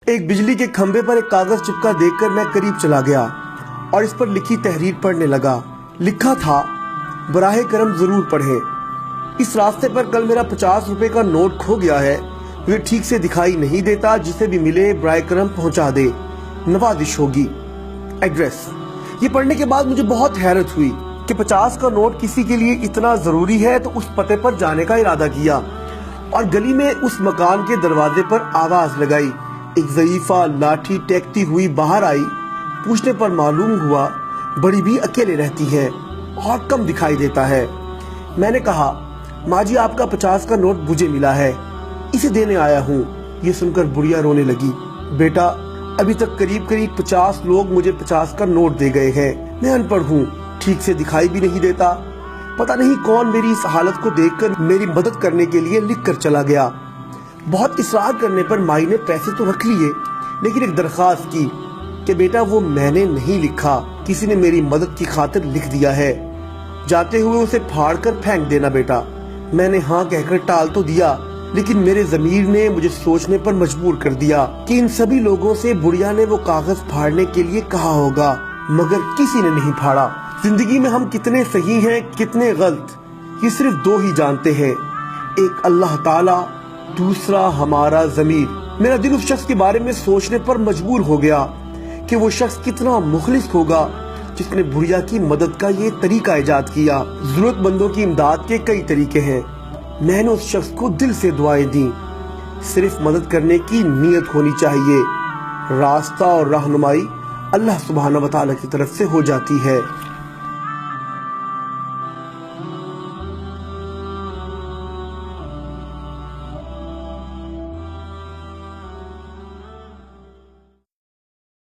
एक बिजली के खंभे पर एक कागज चिपका देखकर मैं करीब चला गया और इस पर लिखी तहरीर पढ़ने लगा। लिखा था, बराहे करम जरूर पढ़ें। इस रास्ते पर कल मेरा 50 रुपए का नोट खो गया है। मुझे ठीक से दिखाई नहीं देता, जिसे भी मिले बराहे करम पहुंचा दे, नवाजिश होगी। एड्रेस। ये पढ़ने के बाद मुझे बहुत हैरत हुई कि 50 का नोट किसी के लिए इतना जरूरी है, तो उस पते पर जाने का इरादा किया और गली में उस मकान के दरवाजे पर आवाज लगाई। एक ज़ईफा लाठी टेकती हुई बाहर आई। पूछने पर मालूम हुआ बड़ी भी अकेले रहती है और कम दिखाई देता है। मैंने कहा, माँ जी आपका 50 का नोट मुझे मिला है, इसे देने आया हूँ। ये सुनकर बुढ़िया रोने लगी। बेटा, अभी तक करीब करीब 50 लोग मुझे 50 का नोट दे गए हैं। मैं अनपढ़ हूँ, ठीक से दिखाई भी नहीं देता। पता नहीं कौन मेरी इस हालत को देखकर मेरी मदद करने के लिए लिख कर चला गया। बहुत इसरार करने पर माई ने पैसे तो रख लिए, लेकिन एक दरखास्त की कि बेटा वो मैंने नहीं लिखा, किसी ने मेरी मदद की खातिर लिख दिया है। जाते हुए उसे फाड़ कर फेंक देना बेटा। मैंने हाँ कहकर टाल तो दिया, लेकिन मेरे ज़मीर ने मुझे सोचने पर मजबूर कर दिया कि इन सभी लोगों से बुढ़िया ने वो कागज फाड़ने के लिए कहा होगा, मगर किसी ने नहीं फाड़ा। जिंदगी में हम कितने सही हैं, कितने गलत, ये सिर्फ दो ही जानते हैं, एक अल्लाह ताला, दूसरा हमारा ज़मीर। मेरा दिल उस शख्स के बारे में सोचने पर मजबूर हो गया कि वो शख्स कितना मुखलिस होगा जिसने बुढ़िया की मदद का ये तरीका इजाद किया। जरूरतमंदों की इमदाद के कई तरीके हैं। मैंने उस शख्स को दिल से दुआएं दी। सिर्फ मदद करने की नीयत होनी चाहिए। रास्ता और रहनुमाई अल्लाह सुब्हानहू व तआला की तरफ से हो जाती है।